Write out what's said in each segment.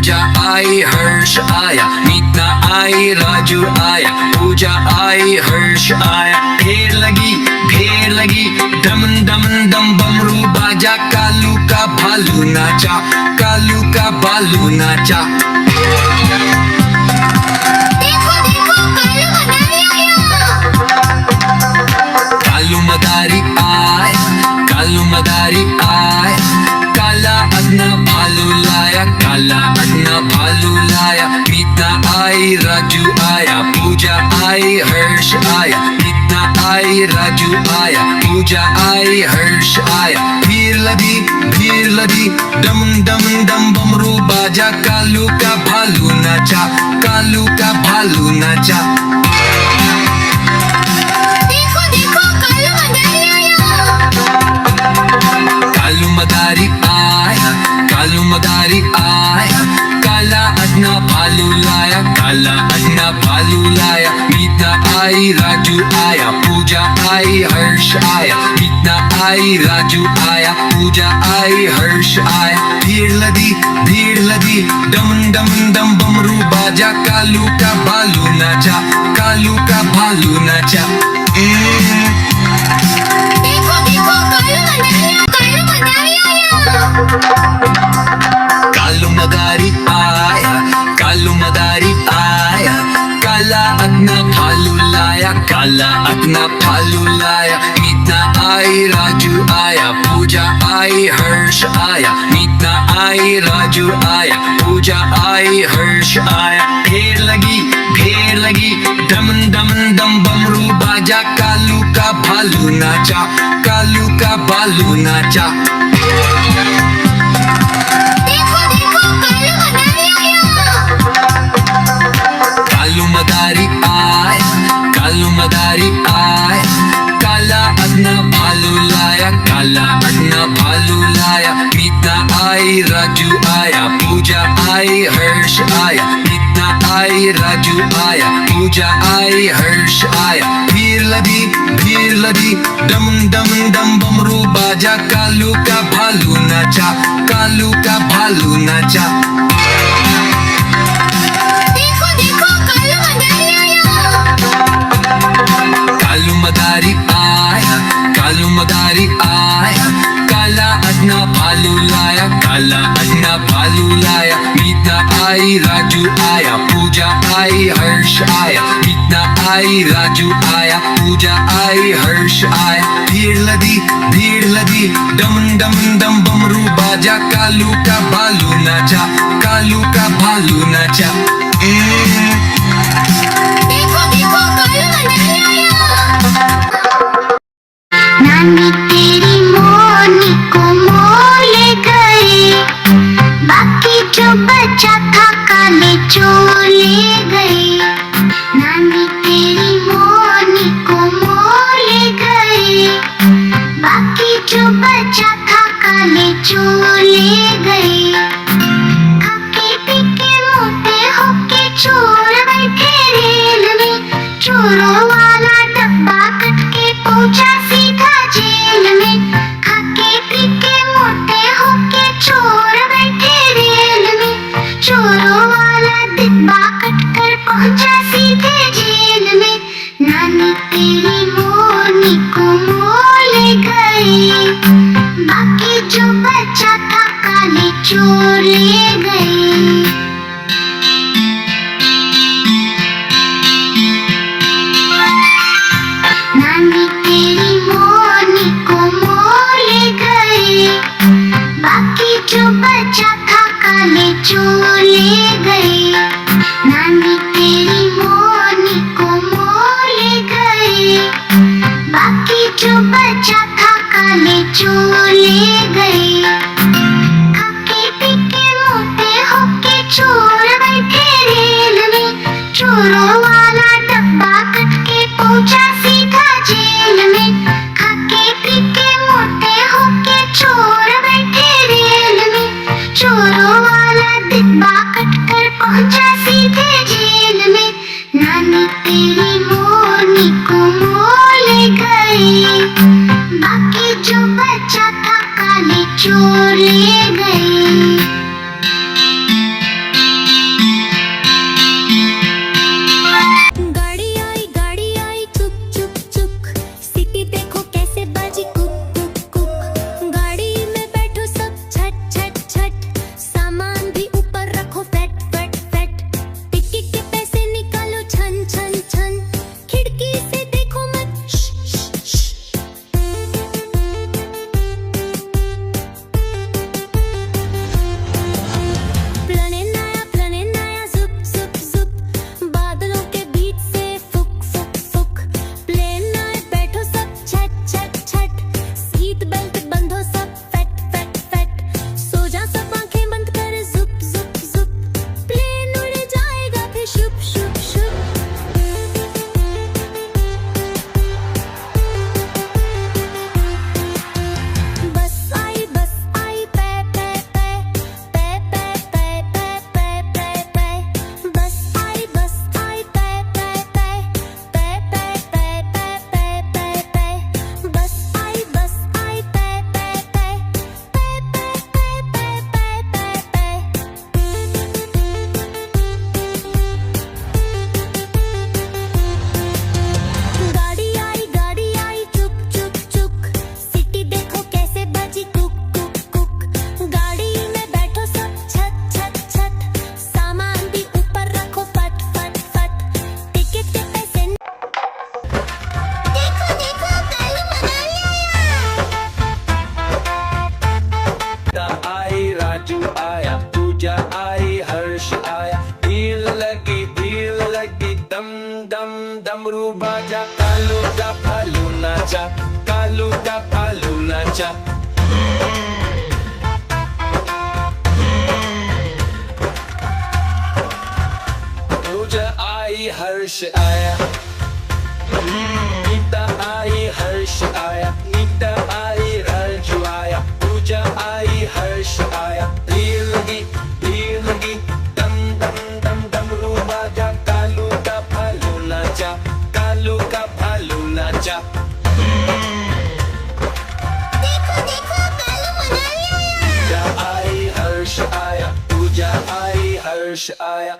पूजा आई हर्ष आया, मीता आई राजू आया, पूजा आई हर्ष आया। ढेर लगी दम दम दम बमरू बाजा, कालू का भालू नाचा, कालू का भालू नाचा। देखो देखो कालू मदारी आया, कालू मदारी आया, काला अपना भालू लाया, काला अपना भालू लाया। मीता आई राजू आया, पूजा आई हर्ष आया, मीता आई राजू आया, पूजा आई हर्ष आया। भीड़ लगी दम दम दम बमरू बाजा, कालू का भालू नाचा, कालू का भालू नाचा। देखो देखो कालू मदारी आया, कालू मदारी आया, काला अपना भालू लाया, काला अपना भालू लाया। मीता आई राजू आया, पूजा आई हर्ष आया, मीता आई राजू आया, पूजा आई हर्ष आया। भीड़ लगी दम दम दम बमरू बाजा, कालू का भालू नाचा, कालू का भालू नाचा। देखो देखो कालू मदारी आया, कालू मदारी आया, काला अपना भालू लाया, काला अपना भालू लाया। मीता आई राजू आया, पूजा आई हर्ष आया, मीता आई राजू आया, पूजा आई हर्ष आया। ढेर लगी दम दम दम बमरू बाजा, कालू का भालू नाचा, कालू का भालू नाचा। कालू मदारी आया, कालू मदारी आया, काला अपना भालू लाया, काला अपना भालू लाया। मीता आई राजू आया, पूजा आई हर्ष आया, मीता आई राजू आया, पूजा आई हर्ष आया। भीड़ लगी दम दम दम बमरू बाजा, कालू का भालू नाचा, कालू का भालू नाचा। कालू मदारी आया, कालू मदारी आया, काला अपना भालू लाया, काला अपना भालू लाया। मीता आई राजू आया, पूजा आई हर्ष आया, मीता आई राजू आया, पूजा आई हर्ष आया। भीड़ लगी दम दम दम बमरू बाजा, कालू का भालू नाचा, कालू का भालू नाचा। नानी तेरी मोनी को मोल गए, बाकी जो बचा था काले चोले गए। नानी तेरी मोनी को मोल गए, बाकी जो बचा था काले चोले गए। खाके पीके मोटे होके चोर बैठे रेल में, चोरों वाला डब्बा कट के पहुंचा सीधा जेल में। खाके पीके मोटे होके चोर बैठे रेल में, चोरों वाला डिब्बा कट कर पहुंचा सीधे जेल में। नानी तेरी मोनी को मोल गए, बाकी जो बचा था काले चोर ले गए। नानी तेरी मोनी को मोल गए, बाकी जो बचा था काले चोर ले गए। नानी तेरी मोनी को मोल गए, बाकी जो बचा था काले चोर ले गए। खाके पीके मोटे होके चोर बैठे रेल में, चोरों वाला डब्बा कट के पहुंचा सीधा जेल में। खाके पीके मोटे होके चोर बैठे रेल में, चोरों वाला डिब्बा कट कर पहुंचा सीधे जेल में। नानी तेरी मोनी को मोल गए, बाकी जो बचा था काले चोर ले गए। हर्ष आया। भीड़ लगी दम दम डमरू बाजा, कालू का भालू नाचा, कालू का भालू नाचा। पूजा आई हर्ष आया, गीता आई हर्ष आया, गीता आई राजू आया। पूजा आई हर्ष आया। भीड़ लगी दम दम दम डमरू बाजा, कालू का भालू नाचा, कालू का भालू नाचा। देखो देखो कालू मनाली आया। पूजा आई हर्ष आया, पूजा आई हर्ष आया।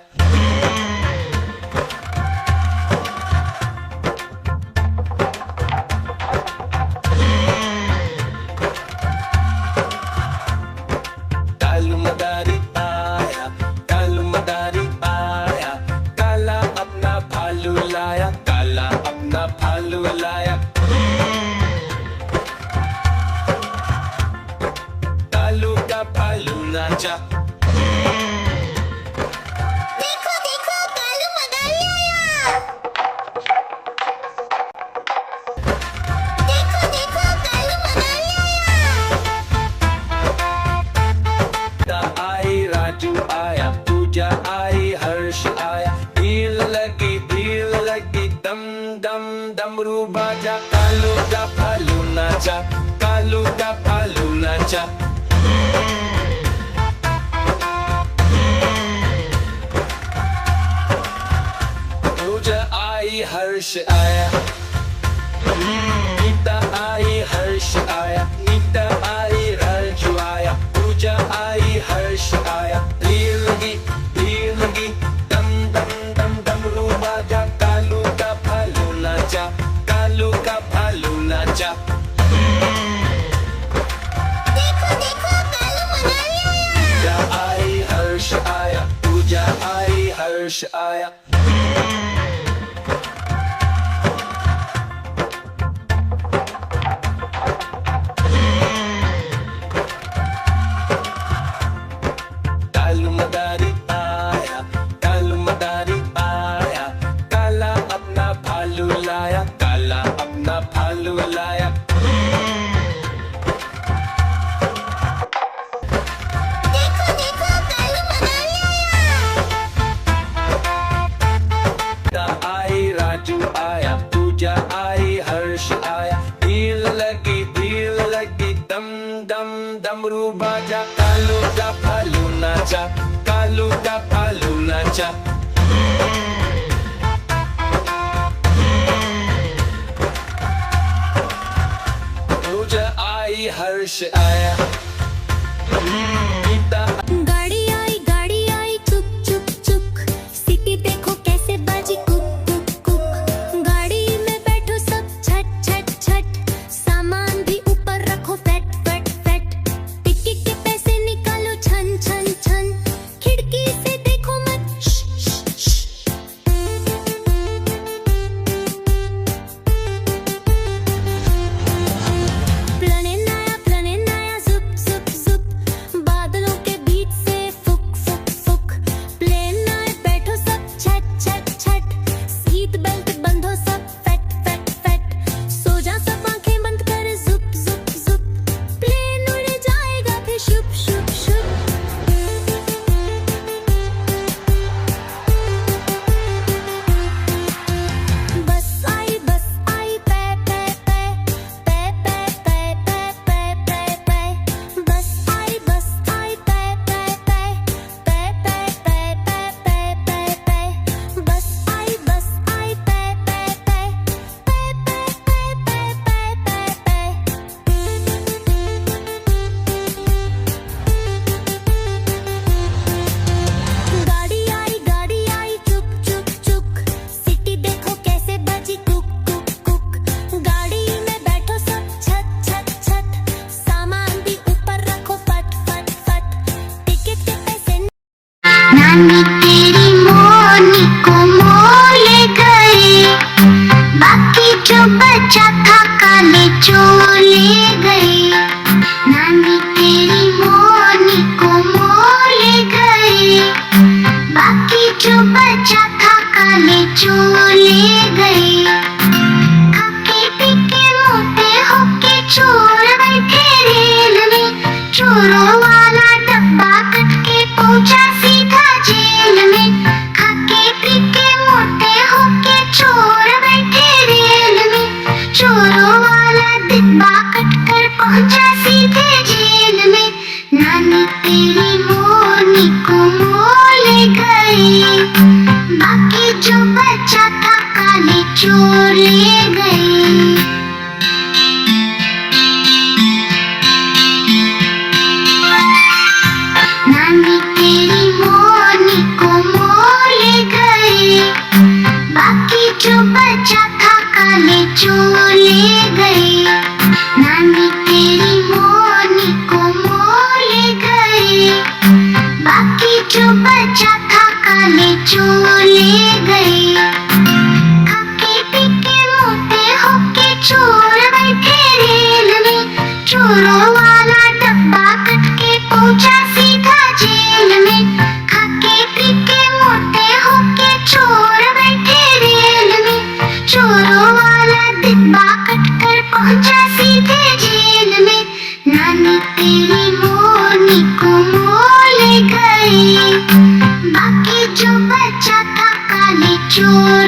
कालू मदारी आया, कालू मदारी आया, काला अपना भालू लाया, काला अपना भालू लाया। कालू का भालू नाचा। देखो देखो कालू मनाली आया। देखो देखो कालू मनाली आया। गीता आई राजू आया, पूजा आई हर्ष आया। भीड़ लगी दम दम डमरू बाजा, कालू का भालू नाचा, कालू का भालू नाचा। पूजा आई हर्ष आया, गीता आई हर्ष आया, गीता आई राजू आया। पूजा आई हर्ष आया। भीड़ लगी दम दम दम डमरू बाजा, कालू का भालू नाचा, कालू का भालू नाचा। देखो देखो कालू मनाली आया। पूजा आई हर्ष आया, पूजा आई हर्ष आया। कालू मदारी आया, कालू मदारी आया, काला अपना भालू लाया, काला अपना भालू लाया। देखो देखो कालू मनाली आया। गीता आई राजू आया, पूजा आई हर्ष आया। भीड़ लगी दम दम डमरू बाजा, कालू का भालू नाचा, कालू का भालू नाचा। पूजा आई हर्ष आया। गीता गाड़ी आई चुक चुक चुक, सिटी देखो कैसे बाजी कुक कुक कुक। गाड़ी में बैठो सब छट छट छट, सामान भी ऊपर रखो फैट फैट फैट। टिकट के पैसे निकालो छन छन छन, खिड़की से देखो मत श श श। प्लेन आया जुप जुप जुप, बादलों के बीच से फुक फुक फुक। प्लेन आए बैठो सब छट छट छट, सीट बेल्ट बंधो सब फैट फैट फैट। सो जा सब आंखें बंद कर जुप जुप जुप, प्लेन उड़ जाएगा फिर शुप शुप शुप। बस आई पै पै पै, पै पै पै पै पै पै पै। बस आई पै पै पै, पै पै पै पै पै पै पै। बस आई पै पै पै, पै पै पै पै पै। गाड़ी आई चुक चुक चुक, सिटी देखो कैसे बाजी कुक कुक कुक। गाड़ी में बैठो सब छत छत छत, सामान भी ऊपर रखो फट फट फट। टिकट के पैसे नानी तेरी मोनी को मोल गए, बाकी जो बचा था काले चोले गए। नानी तेरी मोनी को मोल गए, बाकी जो बचा था काले चोर ले गए। खाके पीके मोटे होके चोर बैठे रेल में, चोरों वाला डब्बा कट के पहुंचा सीधा जेल में। खाके पीके मोटे होके चोर बैठे रेल में, चोरों वाला डिब्बा कट कर पहुंचा सीधे जेल में। नानी तेरी मोरनी को मोह ले गए, बाकी जो बचा था काले चोर ले गए। नानी तेरी मोरनी को मोह ले गए, बाकी जो बचा था काले चोर ले गए। नानी तेरी मोरनी को मोह ले गए, बाकी जो बचा था काले चोर ले गए। खाके पीके मोटे होके चोर बैठे रेल में, चोरों वाला डब्बा कट के पहुंचा सीधा जेल में। खाके पीके मोटे होके चोर बैठे रेल में, चोरों वाला डिब्बा कट कर पहुंचा सीधे जेल में। नानी तेरी मोरनी को मोह ले गए, बाकी जो बचा था काले चोर